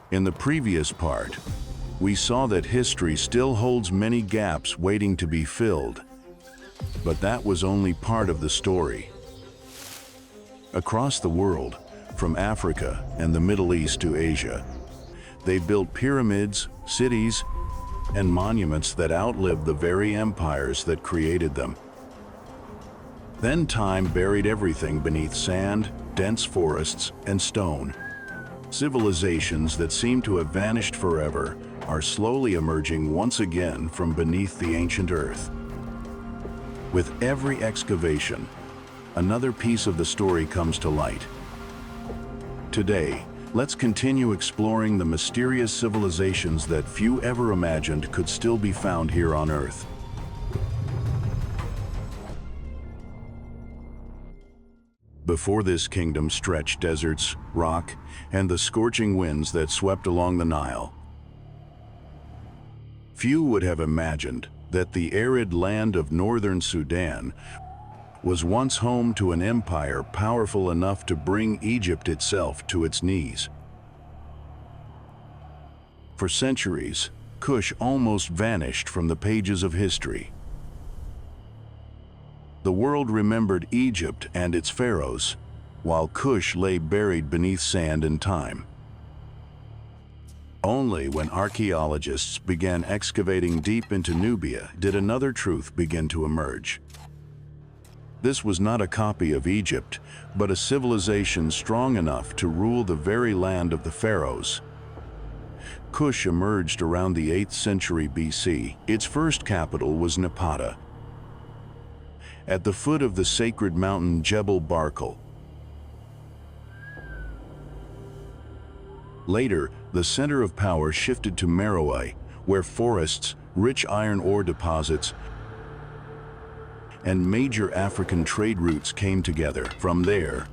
In the previous part, we saw that history still holds many gaps waiting to be filled. But that was only part of the story. Across the world, from Africa and the Middle East to Asia, they built pyramids, cities, and monuments that outlived the very empires that created them. Then time buried everything beneath sand, dense forests, and stone. Civilizations that seem to have vanished forever are slowly emerging once again from beneath the ancient earth. With every excavation, another piece of the story comes to light. Today, let's continue exploring the mysterious civilizations that few ever imagined could still be found here on Earth. Before this kingdom stretched deserts, rock, and the scorching winds that swept along the Nile. Few would have imagined that the arid land of northern Sudan was once home to an empire powerful enough to bring Egypt itself to its knees. For centuries, Kush almost vanished from the pages of history. The world remembered Egypt and its pharaohs, while Kush lay buried beneath sand and time. Only when archaeologists began excavating deep into Nubia did another truth begin to emerge. This was not a copy of Egypt, but a civilization strong enough to rule the very land of the pharaohs. Kush emerged around the 8th century BC. Its first capital was Napata, at the foot of the sacred mountain Jebel Barkal. Later, the center of power shifted to Meroe, where forests, rich iron ore deposits, and major African trade routes came together. From there,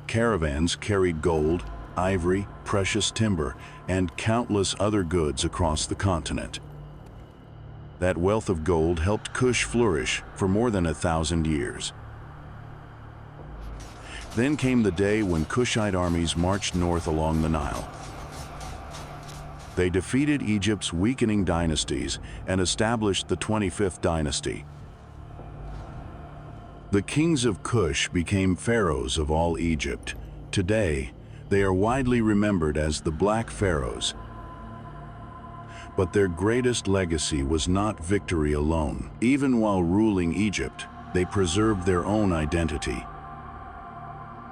caravans carried gold, ivory, precious timber, and countless other goods across the continent. That wealth of gold helped Kush flourish for more than 1,000 years. Then came the day when Kushite armies marched north along the Nile. They defeated Egypt's weakening dynasties and established the 25th dynasty. The kings of Kush became pharaohs of all Egypt. Today, they are widely remembered as the Black Pharaohs. But their greatest legacy was not victory alone. Even while ruling Egypt, they preserved their own identity.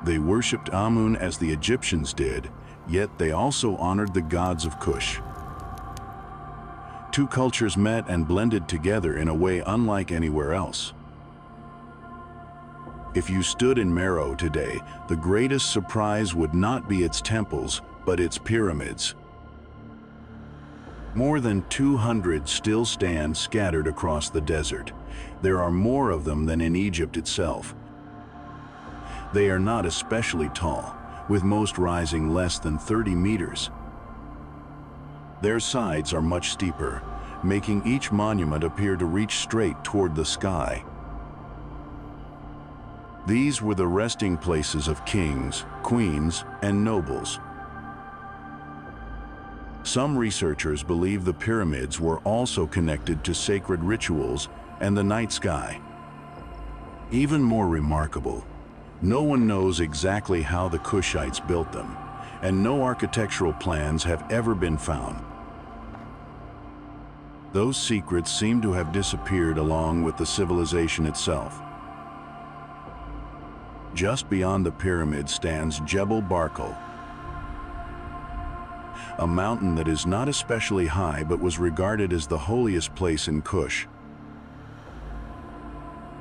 They worshipped Amun as the Egyptians did, yet they also honored the gods of Kush. Two cultures met and blended together in a way unlike anywhere else. If you stood in Meroe today, the greatest surprise would not be its temples, but its pyramids. More than 200 still stand scattered across the desert. There are more of them than in Egypt itself. They are not especially tall, with most rising less than 30 meters. Their sides are much steeper, making each monument appear to reach straight toward the sky. These were the resting places of kings, queens, and nobles. Some researchers believe the pyramids were also connected to sacred rituals and the night sky. Even more remarkable, no one knows exactly how the Kushites built them, and no architectural plans have ever been found. Those secrets seem to have disappeared along with the civilization itself. Just beyond the pyramid stands Jebel Barkal, a mountain that is not especially high but was regarded as the holiest place in Kush.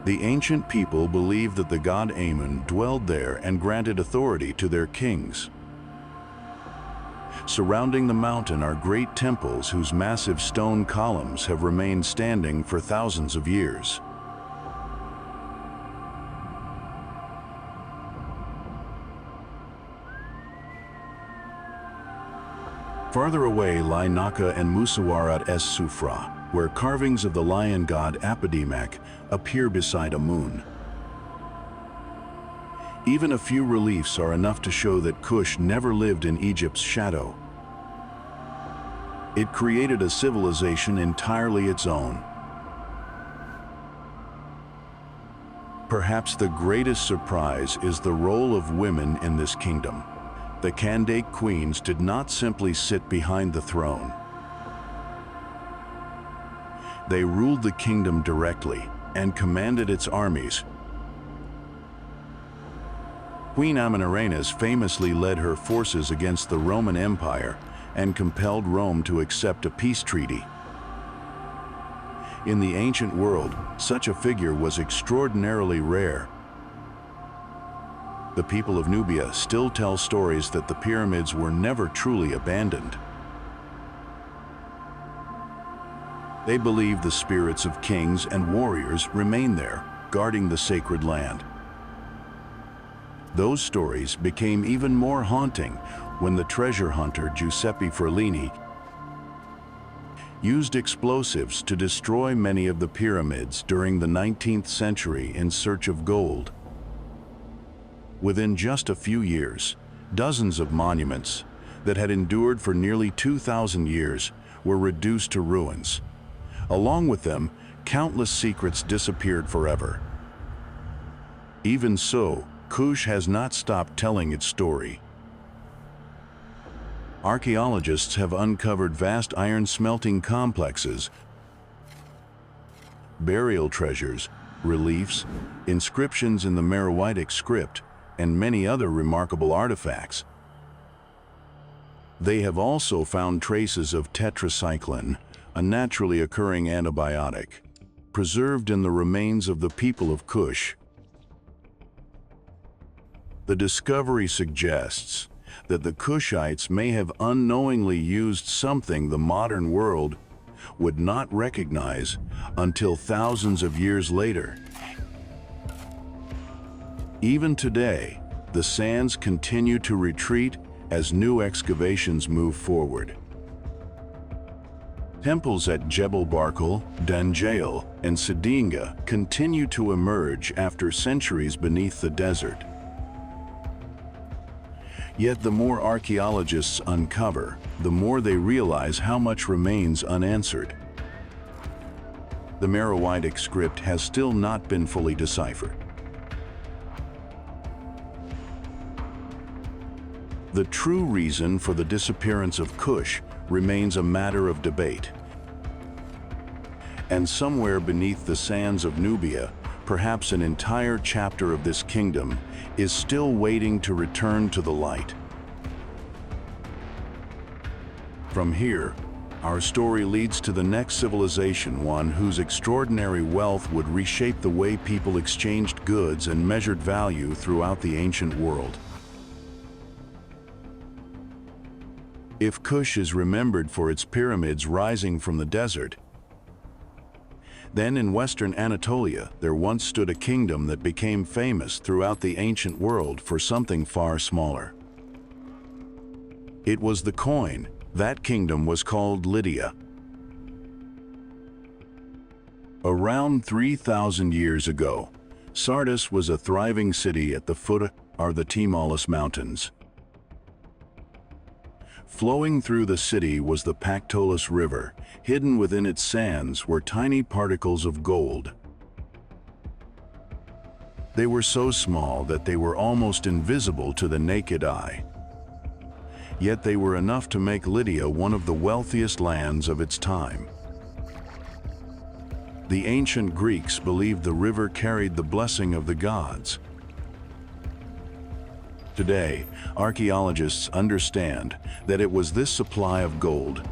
The ancient people believed that the god Amun dwelled there and granted authority to their kings. Surrounding the mountain are great temples whose massive stone columns have remained standing for thousands of years. Farther away lie Naka and Musawarat es-Sufra, where carvings of the lion god Apidimak appear beside a moon. Even a few reliefs are enough to show that Kush never lived in Egypt's shadow. It created a civilization entirely its own. Perhaps the greatest surprise is the role of women in this kingdom. The Kandake queens did not simply sit behind the throne. They ruled the kingdom directly and commanded its armies. Queen Amanirenas famously led her forces against the Roman Empire and compelled Rome to accept a peace treaty. In the ancient world, such a figure was extraordinarily rare. The people of Nubia still tell stories that the pyramids were never truly abandoned. They believe the spirits of kings and warriors remain there, guarding the sacred land. Those stories became even more haunting when the treasure hunter Giuseppe Ferlini used explosives to destroy many of the pyramids during the 19th century in search of gold. Within just a few years, dozens of monuments that had endured for nearly 2,000 years were reduced to ruins. Along with them, countless secrets disappeared forever. Even so, Kush has not stopped telling its story. Archaeologists have uncovered vast iron smelting complexes, burial treasures, reliefs, inscriptions in the Meroitic script, and many other remarkable artifacts. They have also found traces of tetracycline, a naturally occurring antibiotic, preserved in the remains of the people of Kush. The discovery suggests that the Kushites may have unknowingly used something the modern world would not recognize until thousands of years later. Even today, the sands continue to retreat as new excavations move forward. Temples at Jebel Barkal, Danjail, and Sedinga continue to emerge after centuries beneath the desert. Yet the more archaeologists uncover, the more they realize how much remains unanswered. The Meroitic script has still not been fully deciphered. The true reason for the disappearance of Kush remains a matter of debate. And somewhere beneath the sands of Nubia, perhaps an entire chapter of this kingdom is still waiting to return to the light. From here, our story leads to the next civilization, one whose extraordinary wealth would reshape the way people exchanged goods and measured value throughout the ancient world. If Kush is remembered for its pyramids rising from the desert, then in western Anatolia there once stood a kingdom that became famous throughout the ancient world for something far smaller. It was the coin. That kingdom was called Lydia. Around 3,000 years ago, Sardis was a thriving city at the foot of the Tmolus Mountains. Flowing through the city was the Pactolus River. Hidden within its sands were tiny particles of gold. They were so small that they were almost invisible to the naked eye. Yet they were enough to make Lydia one of the wealthiest lands of its time. The ancient Greeks believed the river carried the blessing of the gods. Today, archaeologists understand that it was this supply of gold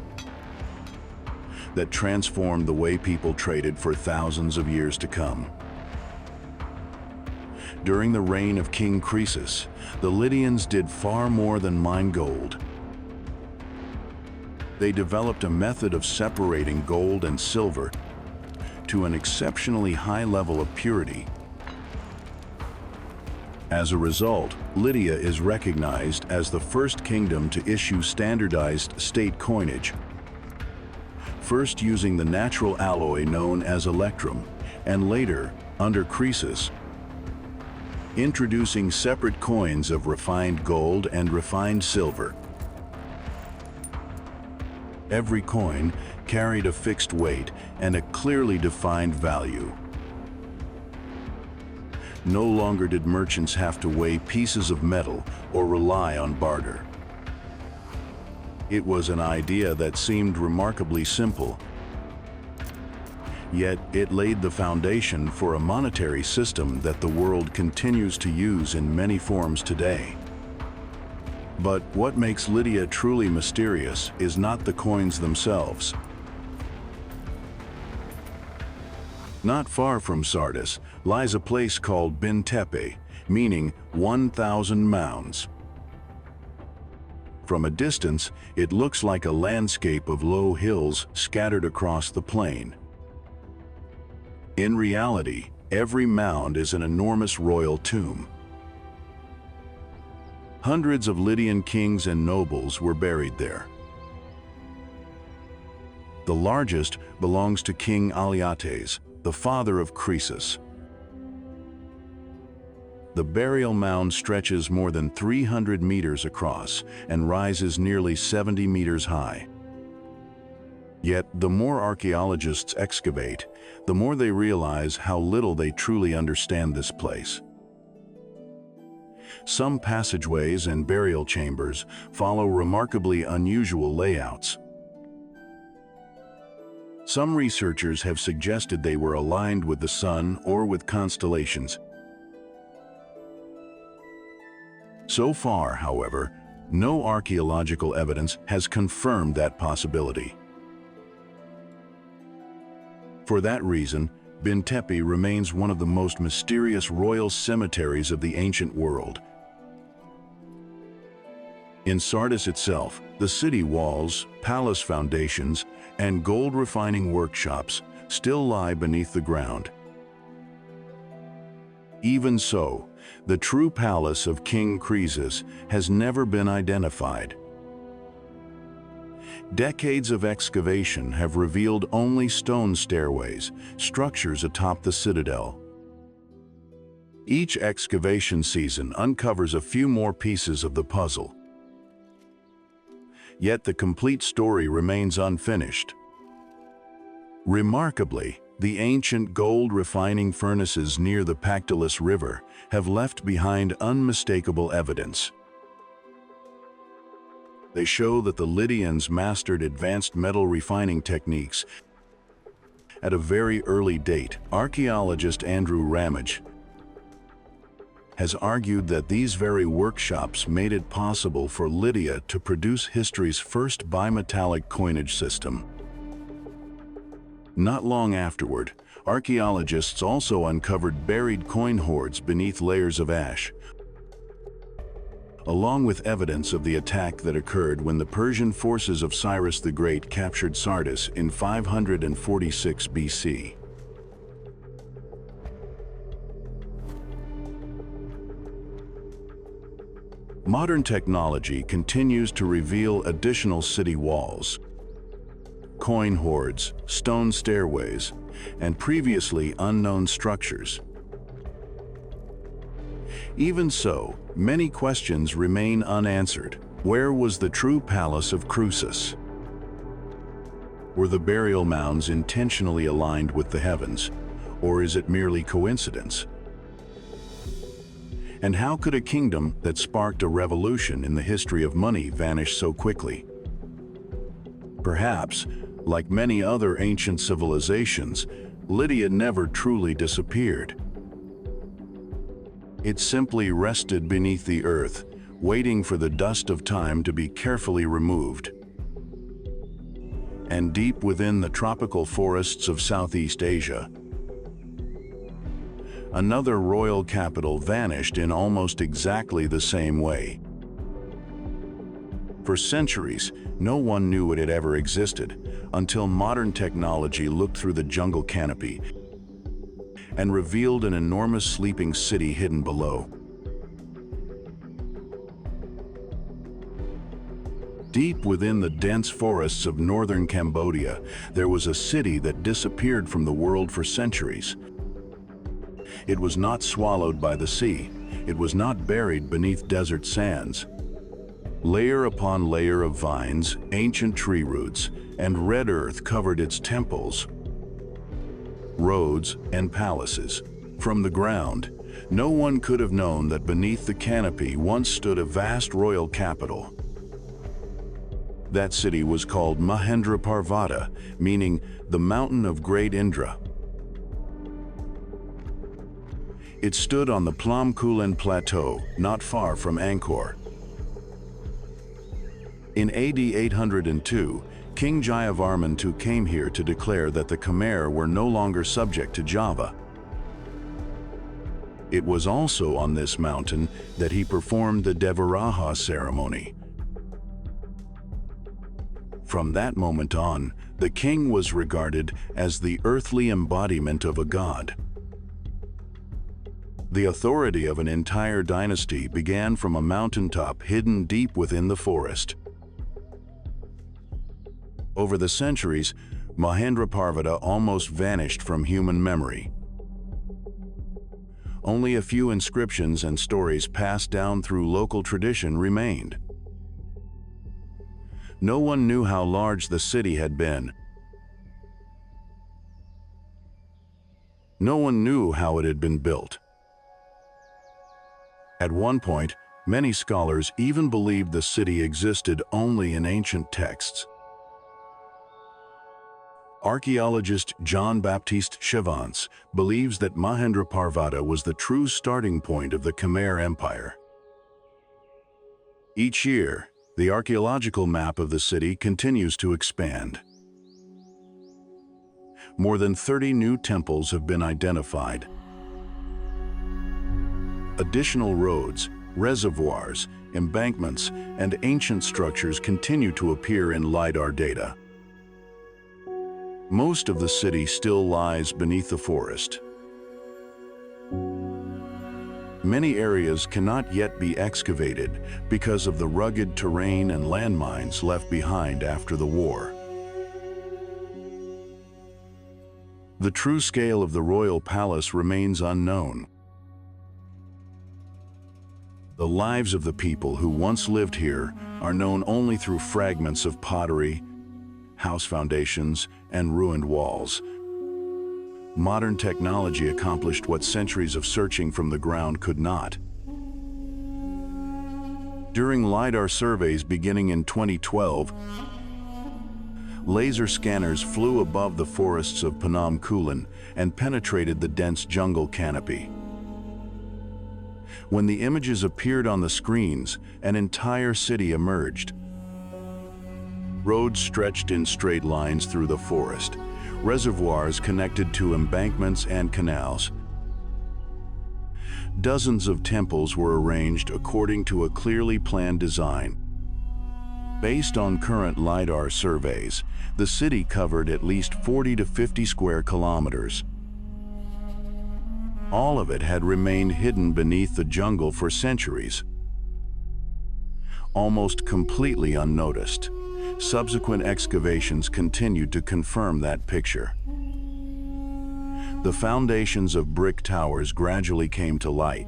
that transformed the way people traded for thousands of years to come. During the reign of King Croesus, the Lydians did far more than mine gold. They developed a method of separating gold and silver to an exceptionally high level of purity. As a result, Lydia is recognized as the first kingdom to issue standardized state coinage, first using the natural alloy known as electrum, and later, under Croesus, introducing separate coins of refined gold and refined silver. Every coin carried a fixed weight and a clearly defined value. No longer did merchants have to weigh pieces of metal or rely on barter. It was an idea that seemed remarkably simple, yet it laid the foundation for a monetary system that the world continues to use in many forms today. But what makes Lydia truly mysterious is not the coins themselves. Not far from Sardis lies a place called Bin Tepe, meaning 1,000 mounds. From a distance, it looks like a landscape of low hills scattered across the plain. In reality, every mound is an enormous royal tomb. Hundreds of Lydian kings and nobles were buried there. The largest belongs to King Alyattes, the father of Croesus. The burial mound stretches more than 300 meters across and rises nearly 70 meters high. Yet, the more archaeologists excavate, the more they realize how little they truly understand this place. Some passageways and burial chambers follow remarkably unusual layouts. Some researchers have suggested they were aligned with the sun or with constellations. So far, however, no archaeological evidence has confirmed that possibility. For that reason, Bin Tepe remains one of the most mysterious royal cemeteries of the ancient world. In Sardis itself, the city walls, palace foundations, and gold refining workshops still lie beneath the ground. Even so, the true palace of King Croesus has never been identified. Decades of excavation have revealed only stone stairways, structures atop the citadel. Each excavation season uncovers a few more pieces of the puzzle. Yet the complete story remains unfinished. Remarkably, the ancient gold refining furnaces near the Pactolus River have left behind unmistakable evidence. They show that the Lydians mastered advanced metal refining techniques at a very early date. Archaeologist Andrew Ramage has argued that these very workshops made it possible for Lydia to produce history's first bimetallic coinage system. Not long afterward, archaeologists also uncovered buried coin hoards beneath layers of ash, along with evidence of the attack that occurred when the Persian forces of Cyrus the Great captured Sardis in 546 BC. Modern technology continues to reveal additional city walls, coin hoards, stone stairways, and previously unknown structures. Even so, many questions remain unanswered. Where was the true palace of Croesus? Were the burial mounds intentionally aligned with the heavens, or is it merely coincidence? And how could a kingdom that sparked a revolution in the history of money vanish so quickly? Perhaps, like many other ancient civilizations, Lydia never truly disappeared. It simply rested beneath the earth, waiting for the dust of time to be carefully removed. And deep within the tropical forests of Southeast Asia, another royal capital vanished in almost exactly the same way. For centuries, no one knew it had ever existed, until modern technology looked through the jungle canopy and revealed an enormous sleeping city hidden below. Deep within the dense forests of northern Cambodia, there was a city that disappeared from the world for centuries. It was not swallowed by the sea. It was not buried beneath desert sands. Layer upon layer of vines, ancient tree roots, and red earth covered its temples, roads, and palaces. From the ground, no one could have known that beneath the canopy once stood a vast royal capital. That city was called Mahendraparvata, meaning the mountain of great Indra. It stood on the Plomkulen Plateau, not far from Angkor. In AD 802, King Jayavarman II came here to declare that the Khmer were no longer subject to Java. It was also on this mountain that he performed the Devaraja ceremony. From that moment on, the king was regarded as the earthly embodiment of a god. The authority of an entire dynasty began from a mountaintop hidden deep within the forest. Over the centuries, Mahendraparvata almost vanished from human memory. Only a few inscriptions and stories passed down through local tradition remained. No one knew how large the city had been. No one knew how it had been built. At one point, many scholars even believed the city existed only in ancient texts. Archaeologist Jean-Baptiste Chevance believes that Mahendraparvata was the true starting point of the Khmer Empire. Each year, the archaeological map of the city continues to expand. More than 30 new temples have been identified. Additional roads, reservoirs, embankments, and ancient structures continue to appear in LiDAR data. Most of the city still lies beneath the forest. Many areas cannot yet be excavated because of the rugged terrain and landmines left behind after the war. The true scale of the royal palace remains unknown. The lives of the people who once lived here are known only through fragments of pottery, house foundations, and ruined walls. Modern technology accomplished what centuries of searching from the ground could not. During LiDAR surveys beginning in 2012, laser scanners flew above the forests of Phnom Kulen and penetrated the dense jungle canopy. When the images appeared on the screens, an entire city emerged. Roads stretched in straight lines through the forest, reservoirs connected to embankments and canals. Dozens of temples were arranged according to a clearly planned design. Based on current LiDAR surveys, the city covered at least 40 to 50 square kilometers. All of it had remained hidden beneath the jungle for centuries, almost completely unnoticed. Subsequent excavations continued to confirm that picture. The foundations of brick towers gradually came to light.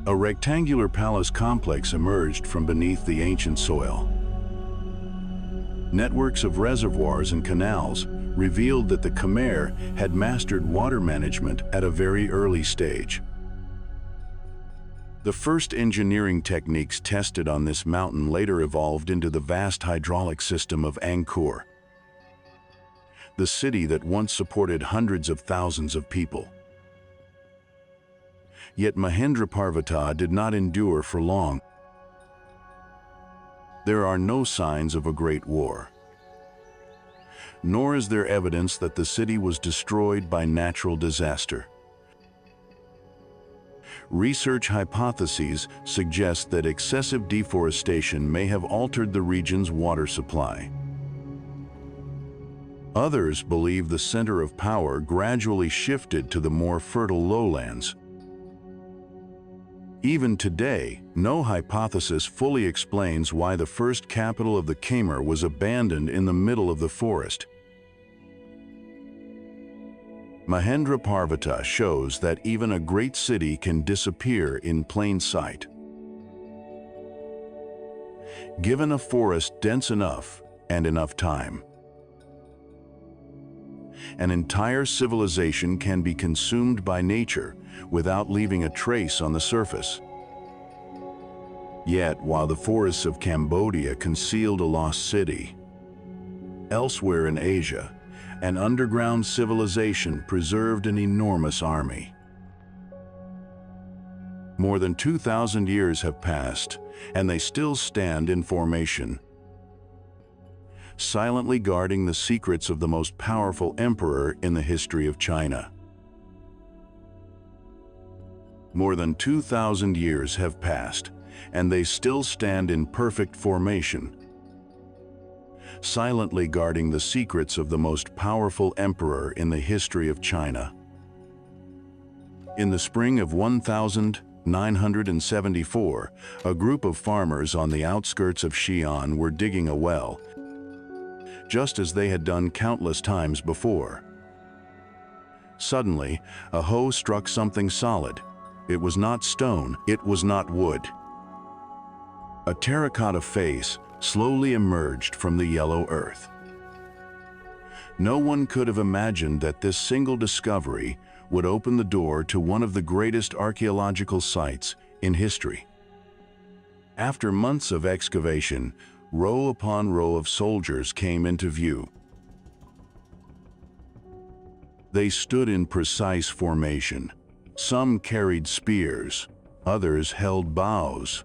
A rectangular palace complex emerged from beneath the ancient soil. Networks of reservoirs and canals revealed that the Khmer had mastered water management at a very early stage. The first engineering techniques tested on this mountain later evolved into the vast hydraulic system of Angkor, the city that once supported hundreds of thousands of people. Yet Mahendraparvata did not endure for long. There are no signs of a great war, nor is there evidence that the city was destroyed by natural disaster. Research hypotheses suggest that excessive deforestation may have altered the region's water supply. Others believe the center of power gradually shifted to the more fertile lowlands. Even today, no hypothesis fully explains why the first capital of the Khmer was abandoned in the middle of the forest. Mahendraparvata shows that even a great city can disappear in plain sight. Given a forest dense enough and enough time, an entire civilization can be consumed by nature without leaving a trace on the surface. Yet, while the forests of Cambodia concealed a lost city, elsewhere in Asia, an underground civilization preserved an enormous army. More than 2,000 years have passed, and they still stand in formation, silently guarding the secrets of the most powerful emperor in the history of China. More than 2,000 years have passed, and they still stand in perfect formation, silently guarding the secrets of the most powerful emperor in the history of China. In the spring of 1974, a group of farmers on the outskirts of Xi'an were digging a well, just as they had done countless times before. Suddenly, a hoe struck something solid. It was not stone, it was not wood. A terracotta face slowly emerged from the yellow earth. No one could have imagined that this single discovery would open the door to one of the greatest archaeological sites in history. After months of excavation, row upon row of soldiers came into view. They stood in precise formation. Some carried spears, others held bows.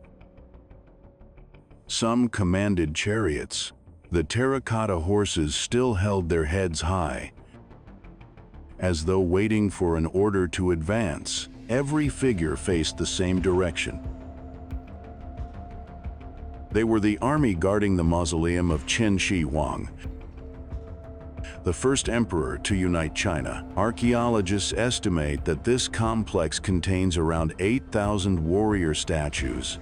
Some commanded chariots. The terracotta horses still held their heads high, as though waiting for an order to advance. Every figure faced the same direction. They were the army guarding the mausoleum of Qin Shi Huang, the first emperor to unite China. Archaeologists estimate that this complex contains around 8,000 warrior statues,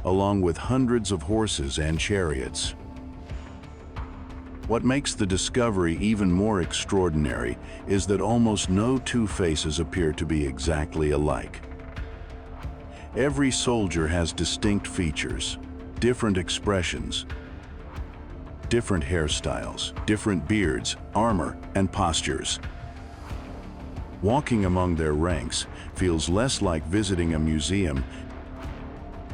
along with hundreds of horses and chariots. What makes the discovery even more extraordinary is that almost no two faces appear to be exactly alike. Every soldier has distinct features, different expressions, different hairstyles, different beards, armor, and postures. Walking among their ranks feels less like visiting a museum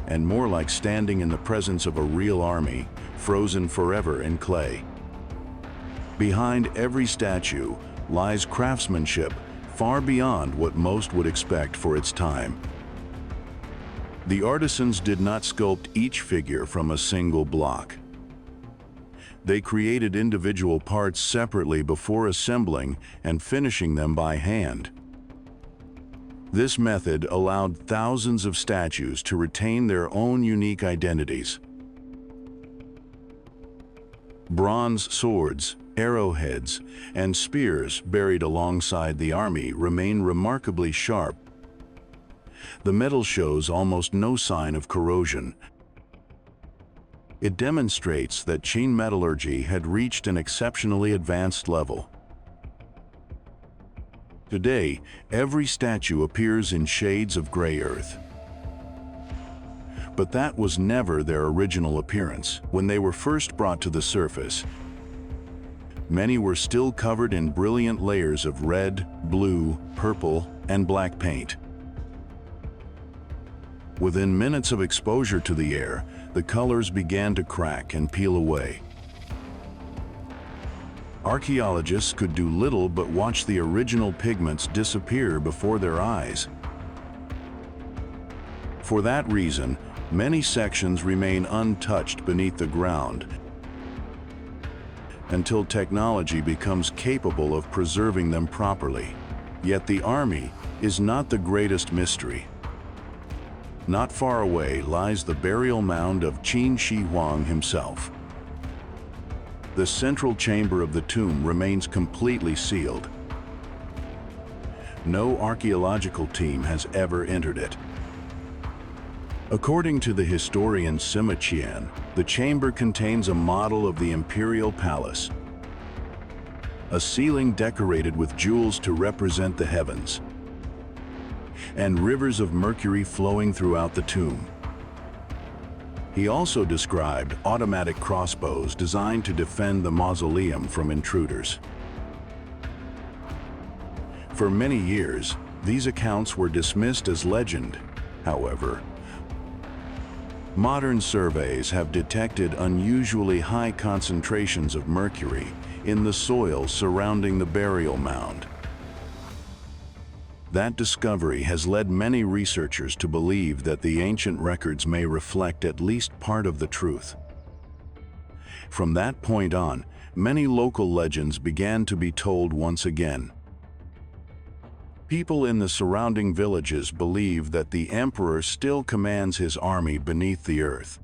and more like standing in the presence of a real army, frozen forever in clay. Behind every statue lies craftsmanship far beyond what most would expect for its time. The artisans did not sculpt each figure from a single block. They created individual parts separately before assembling and finishing them by hand. This method allowed thousands of statues to retain their own unique identities. Bronze swords, arrowheads, and spears buried alongside the army remain remarkably sharp. The metal shows almost no sign of corrosion. It demonstrates that Qin metallurgy had reached an exceptionally advanced level. Today, every statue appears in shades of gray earth. But that was never their original appearance. When they were first brought to the surface, many were still covered in brilliant layers of red, blue, purple, and black paint. Within minutes of exposure to the air, the colors began to crack and peel away. Archaeologists could do little but watch the original pigments disappear before their eyes. For that reason, many sections remain untouched beneath the ground until technology becomes capable of preserving them properly. Yet the army is not the greatest mystery. Not far away lies the burial mound of Qin Shi Huang himself. The central chamber of the tomb remains completely sealed. No archaeological team has ever entered it. According to the historian Sima Qian, the chamber contains a model of the imperial palace, a ceiling decorated with jewels to represent the heavens, and rivers of mercury flowing throughout the tomb. He also described automatic crossbows designed to defend the mausoleum from intruders. For many years, these accounts were dismissed as legend. However, modern surveys have detected unusually high concentrations of mercury in the soil surrounding the burial mound. That discovery has led many researchers to believe that the ancient records may reflect at least part of the truth. From that point on, many local legends began to be told once again. People in the surrounding villages believe that the emperor still commands his army beneath the earth.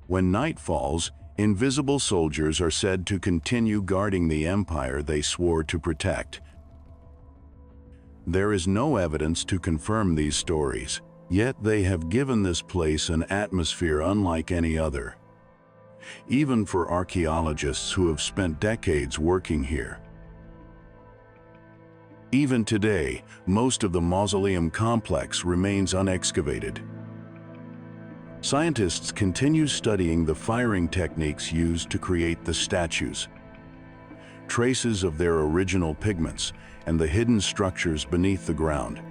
When night falls, invisible soldiers are said to continue guarding the empire they swore to protect. There is no evidence to confirm these stories, yet they have given this place an atmosphere unlike any other, even for archaeologists who have spent decades working here. Even today, most of the mausoleum complex remains unexcavated. Scientists continue studying the firing techniques used to create the statues, traces of their original pigments, and the hidden structures beneath the ground.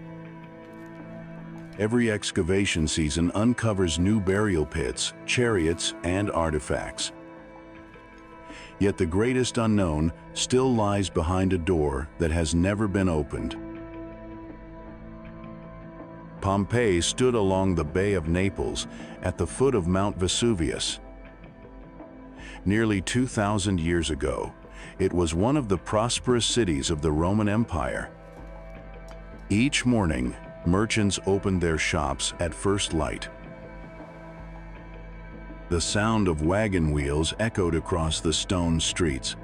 Every excavation season uncovers new burial pits, chariots, and artifacts. Yet the greatest unknown still lies behind a door that has never been opened. Pompeii stood along the Bay of Naples at the foot of Mount Vesuvius. Nearly 2,000 years ago, it was one of the prosperous cities of the Roman Empire. Each morning, merchants opened their shops at first light. The sound of wagon wheels echoed across the stone streets.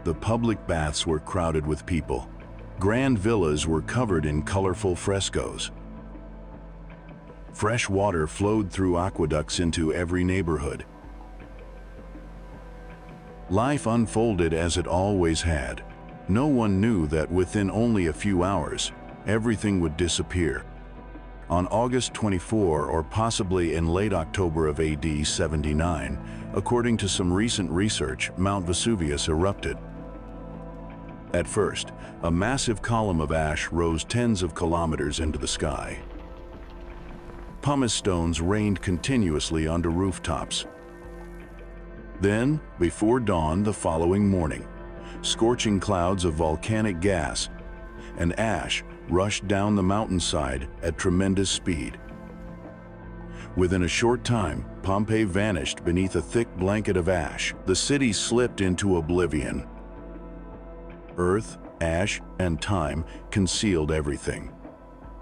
The public baths were crowded with people. Grand villas were covered in colorful frescoes. Fresh water flowed through aqueducts into every neighborhood. Life unfolded as it always had. No one knew that within only a few hours, everything would disappear. On August 24, or possibly in late October of AD 79, according to some recent research, Mount Vesuvius erupted. At first, a massive column of ash rose tens of kilometers into the sky. Pumice stones rained continuously onto rooftops. Then, before dawn the following morning, scorching clouds of volcanic gas and ash rushed down the mountainside at tremendous speed. Within a short time, Pompeii vanished beneath a thick blanket of ash. The city slipped into oblivion. Earth, ash, and time concealed everything,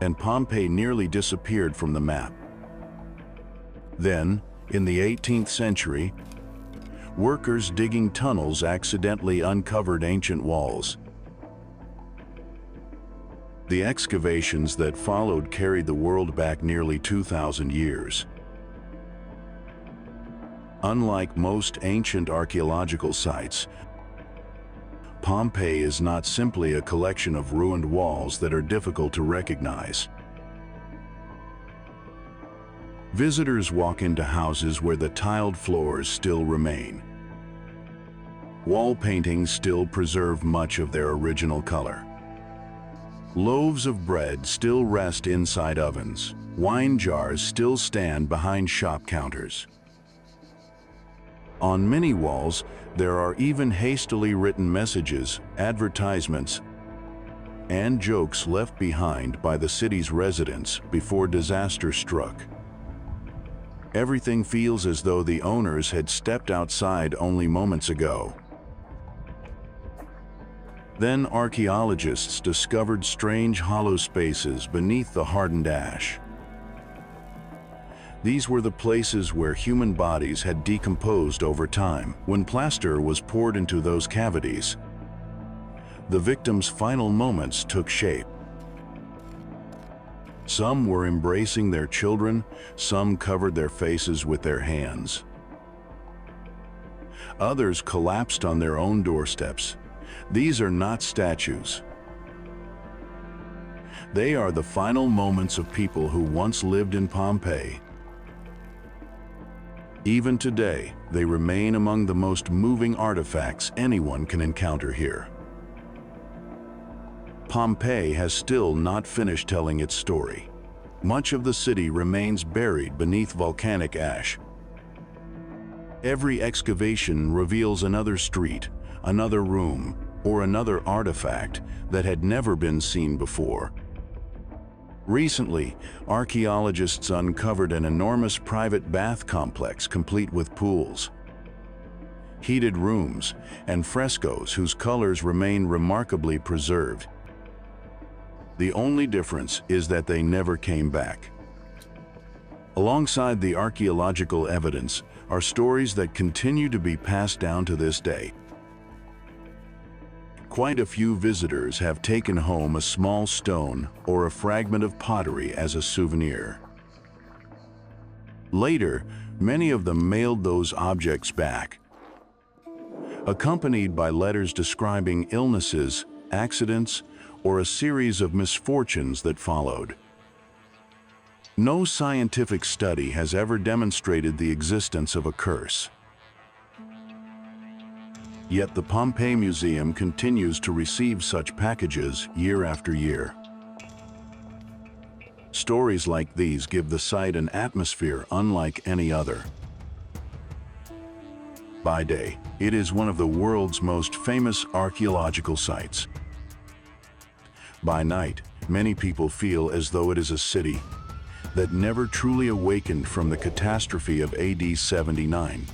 and Pompeii nearly disappeared from the map. Then, in the 18th century, workers digging tunnels accidentally uncovered ancient walls. The excavations that followed carried the world back nearly 2,000 years. Unlike most ancient archaeological sites, Pompeii is not simply a collection of ruined walls that are difficult to recognize. Visitors walk into houses where the tiled floors still remain. Wall paintings still preserve much of their original color. Loaves of bread still rest inside ovens. Wine jars still stand behind shop counters. On many walls, there are even hastily written messages, advertisements, and jokes left behind by the city's residents before disaster struck. Everything feels as though the owners had stepped outside only moments ago. Then archaeologists discovered strange hollow spaces beneath the hardened ash. These were the places where human bodies had decomposed over time. When plaster was poured into those cavities, the victims' final moments took shape. Some were embracing their children, some covered their faces with their hands. Others collapsed on their own doorsteps. These are not statues. They are the final moments of people who once lived in Pompeii. Even today, they remain among the most moving artifacts anyone can encounter here. Pompeii has still not finished telling its story. Much of the city remains buried beneath volcanic ash. Every excavation reveals another street, another room, or another artifact that had never been seen before. Recently, archaeologists uncovered an enormous private bath complex complete with pools, heated rooms, and frescoes whose colors remain remarkably preserved. The only difference is that they never came back. Alongside the archaeological evidence are stories that continue to be passed down to this day. Quite a few visitors have taken home a small stone or a fragment of pottery as a souvenir. Later, many of them mailed those objects back, accompanied by letters describing illnesses, accidents, or a series of misfortunes that followed. No scientific study has ever demonstrated the existence of a curse. Yet the Pompeii Museum continues to receive such packages year after year. Stories like these give the site an atmosphere unlike any other. By day, it is one of the world's most famous archaeological sites. By night, many people feel as though it is a city that never truly awakened from the catastrophe of AD 79.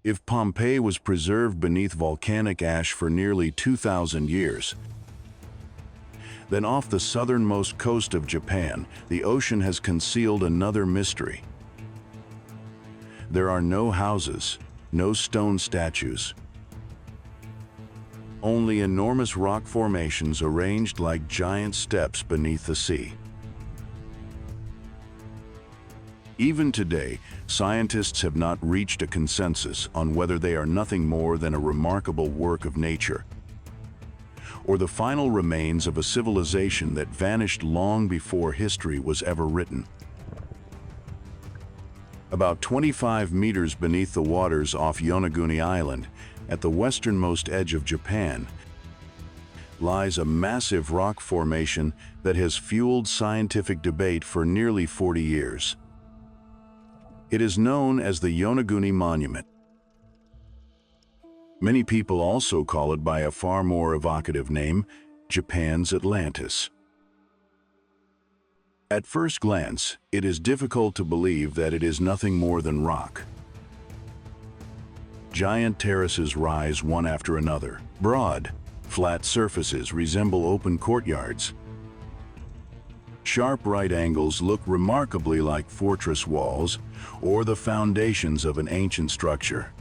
If Pompeii was preserved beneath volcanic ash for nearly 2,000 years, then off the southernmost coast of Japan, the ocean has concealed another mystery. There are no houses, no stone statues, only enormous rock formations arranged like giant steps beneath the sea. Even today, scientists have not reached a consensus on whether they are nothing more than a remarkable work of nature, or the final remains of a civilization that vanished long before history was ever written. About 25 meters beneath the waters off Yonaguni Island, at the westernmost edge of Japan, lies a massive rock formation that has fueled scientific debate for nearly 40 years. It is known as the Yonaguni Monument. Many people also call it by a far more evocative name, Japan's Atlantis. At first glance, it is difficult to believe that it is nothing more than rock. Giant terraces rise one after another. Broad, flat surfaces resemble open courtyards. Sharp right angles look remarkably like fortress walls or the foundations of an ancient structure.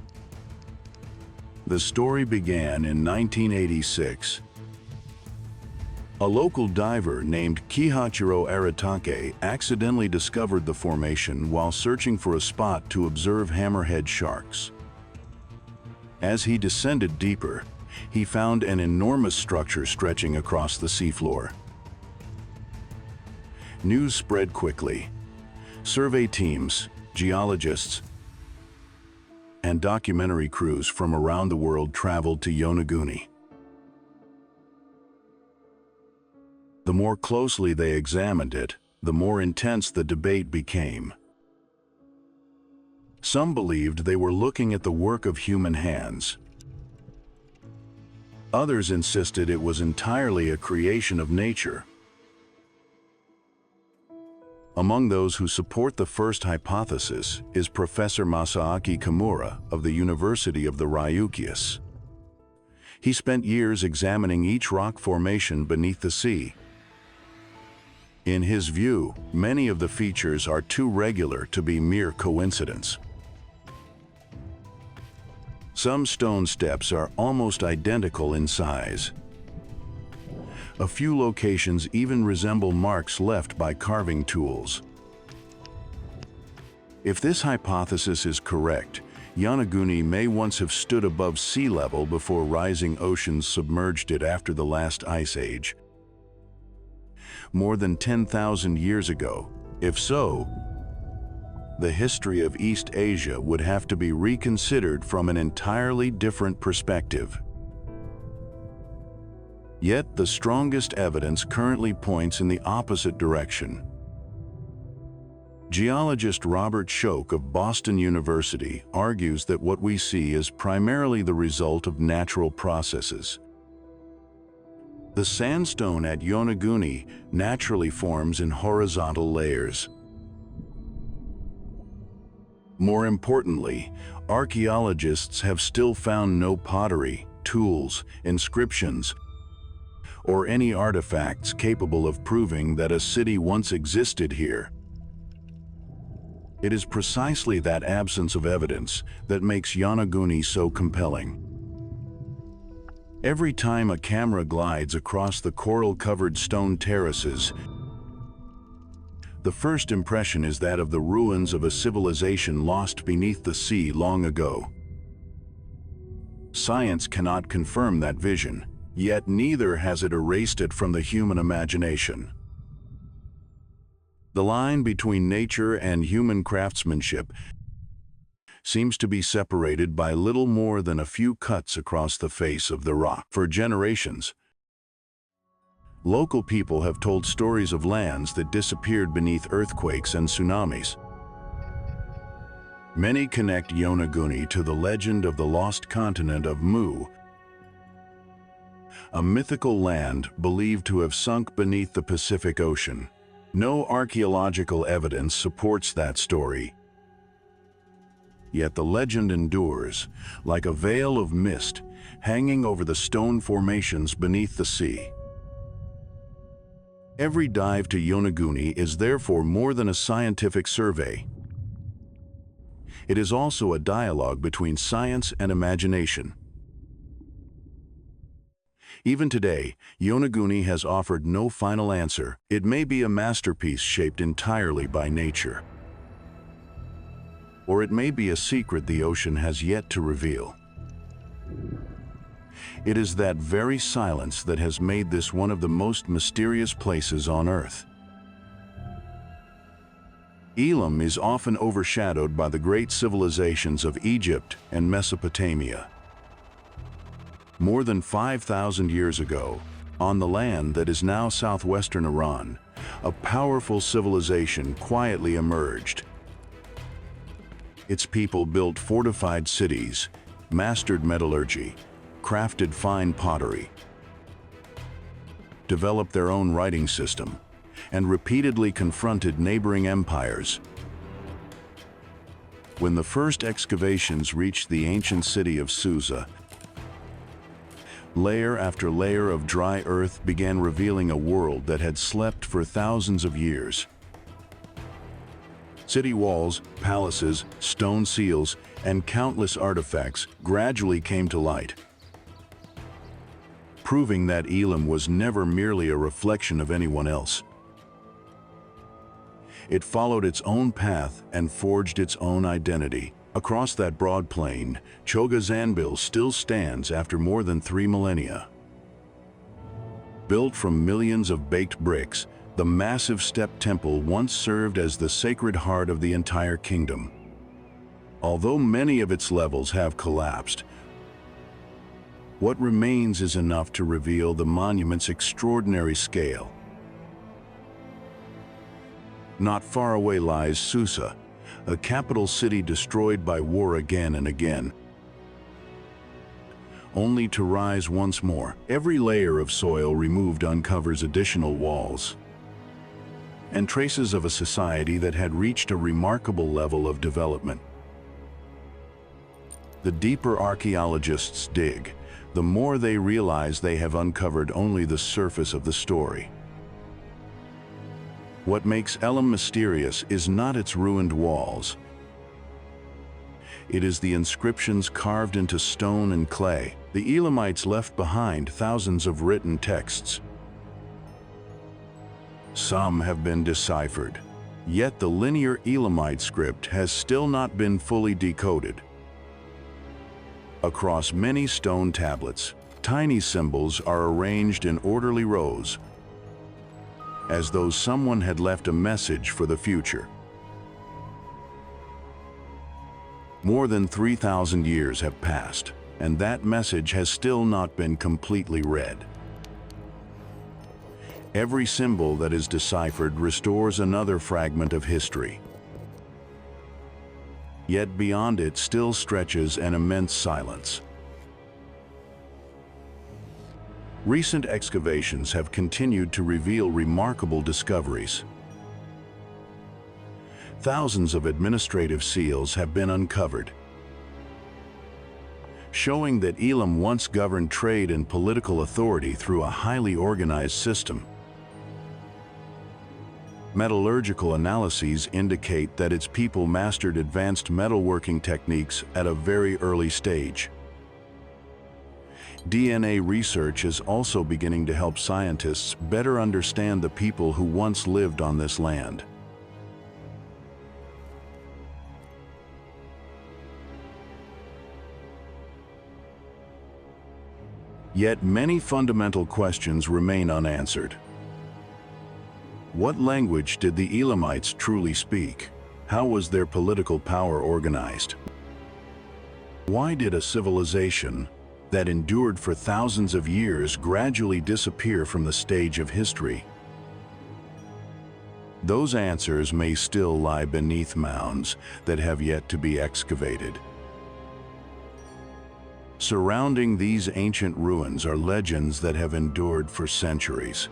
The story began in 1986. A local diver named Kihachiro Aratake accidentally discovered the formation while searching for a spot to observe hammerhead sharks. As he descended deeper, he found an enormous structure stretching across the seafloor. News spread quickly. Survey teams, geologists, and documentary crews from around the world traveled to Yonaguni. The more closely they examined it, the more intense the debate became. Some believed they were looking at the work of human hands. Others insisted it was entirely a creation of nature. Among those who support the first hypothesis is Professor Masaaki Kimura of the University of the Ryukyus. He spent years examining each rock formation beneath the sea. In his view, many of the features are too regular to be mere coincidence. Some stone steps are almost identical in size. A few locations even resemble marks left by carving tools. If this hypothesis is correct, Yonaguni may once have stood above sea level before rising oceans submerged it after the last ice age. More than 10,000 years ago. If so, the history of East Asia would have to be reconsidered from an entirely different perspective. Yet the strongest evidence currently points in the opposite direction. Geologist Robert Schoch of Boston University argues that what we see is primarily the result of natural processes. The sandstone at Yonaguni naturally forms in horizontal layers. More importantly, archaeologists have still found no pottery, tools, inscriptions, or any artifacts capable of proving that a city once existed here. It is precisely that absence of evidence that makes Yonaguni so compelling. Every time a camera glides across the coral-covered stone terraces, the first impression is that of the ruins of a civilization lost beneath the sea long ago. Science cannot confirm that vision, yet neither has it erased it from the human imagination. The line between nature and human craftsmanship seems to be separated by little more than a few cuts across the face of the rock. For generations, local people have told stories of lands that disappeared beneath earthquakes and tsunamis. Many connect Yonaguni to the legend of the lost continent of Mu, a mythical land believed to have sunk beneath the Pacific Ocean. No archaeological evidence supports that story, yet the legend endures, like a veil of mist hanging over the stone formations beneath the sea. Every dive to Yonaguni is therefore more than a scientific survey. It is also a dialogue between science and imagination. Even today, Yonaguni has offered no final answer. It may be a masterpiece shaped entirely by nature, or it may be a secret the ocean has yet to reveal. It is that very silence that has made this one of the most mysterious places on Earth. Elam is often overshadowed by the great civilizations of Egypt and Mesopotamia. More than 5,000 years ago, on the land that is now southwestern Iran, a powerful civilization quietly emerged. Its people built fortified cities, mastered metallurgy, crafted fine pottery, developed their own writing system, and repeatedly confronted neighboring empires. When the first excavations reached the ancient city of Susa, layer after layer of dry earth began revealing a world that had slept for thousands of years. City walls, palaces, stone seals, and countless artifacts gradually came to light, proving that Elam was never merely a reflection of anyone else. It followed its own path and forged its own identity. Across that broad plain, Choga Zanbil still stands after more than 3 millennia. Built from millions of baked bricks, the massive step temple once served as the sacred heart of the entire kingdom. Although many of its levels have collapsed, what remains is enough to reveal the monument's extraordinary scale. Not far away lies Susa, a capital city destroyed by war again and again, only to rise once more. Every layer of soil removed uncovers additional walls and traces of a society that had reached a remarkable level of development. The deeper archaeologists dig, the more they realize they have uncovered only the surface of the story. What makes Elam mysterious is not its ruined walls. It is the inscriptions carved into stone and clay. The Elamites left behind thousands of written texts. Some have been deciphered, yet the linear Elamite script has still not been fully decoded. Across many stone tablets, tiny symbols are arranged in orderly rows, as though someone had left a message for the future. More than 3,000 years have passed, and that message has still not been completely read. Every symbol that is deciphered restores another fragment of history. Yet beyond it still stretches an immense silence. Recent excavations have continued to reveal remarkable discoveries. Thousands of administrative seals have been uncovered, showing that Elam once governed trade and political authority through a highly organized system. Metallurgical analyses indicate that its people mastered advanced metalworking techniques at a very early stage. DNA research is also beginning to help scientists better understand the people who once lived on this land. Yet many fundamental questions remain unanswered. What language did the Elamites truly speak? How was their political power organized? Why did a civilization that endured for thousands of years gradually disappear from the stage of history? Those answers may still lie beneath mounds that have yet to be excavated. Surrounding these ancient ruins are legends that have endured for centuries.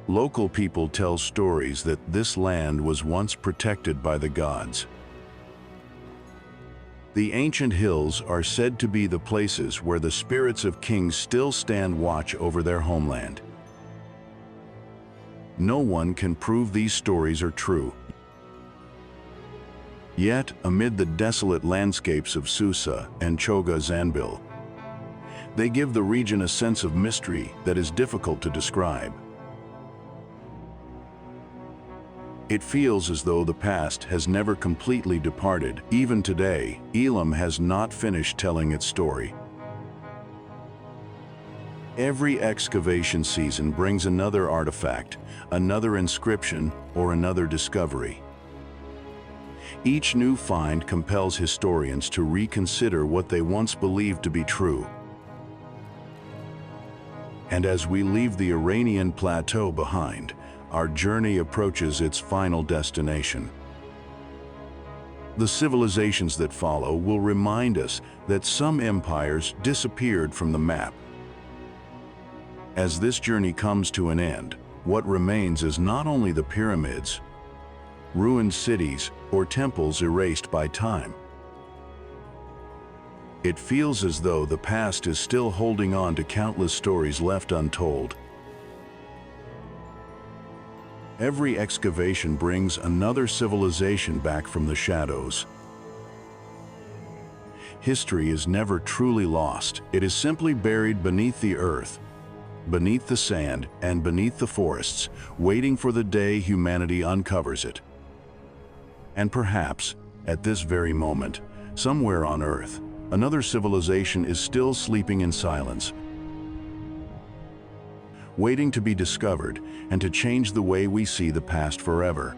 Local people tell stories that this land was once protected by the gods. The ancient hills are said to be the places where the spirits of kings still stand watch over their homeland. No one can prove these stories are true. Yet, amid the desolate landscapes of Susa and Choga Zanbil, they give the region a sense of mystery that is difficult to describe. It feels as though the past has never completely departed. Even today, Elam has not finished telling its story. Every excavation season brings another artifact, another inscription, or another discovery. Each new find compels historians to reconsider what they once believed to be true. And as we leave the Iranian plateau behind, our journey approaches its final destination. The civilizations that follow will remind us that some empires disappeared from the map. As this journey comes to an end, what remains is not only the pyramids, ruined cities, or temples erased by time. It feels as though the past is still holding on to countless stories left untold. Every excavation brings another civilization back from the shadows. History is never truly lost. It is simply buried beneath the earth, beneath the sand, and beneath the forests, waiting for the day humanity uncovers it. And perhaps, at this very moment, somewhere on Earth, another civilization is still sleeping in silence, waiting to be discovered and to change the way we see the past forever.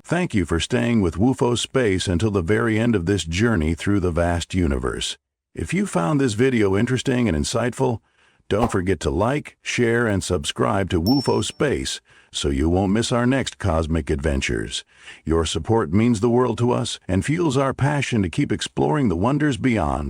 Thank you for staying with WUFO Space until the very end of this journey through the vast universe. If you found this video interesting and insightful, don't forget to like, share, and subscribe to WUFO Space so you won't miss our next cosmic adventures. Your support means the world to us and fuels our passion to keep exploring the wonders beyond.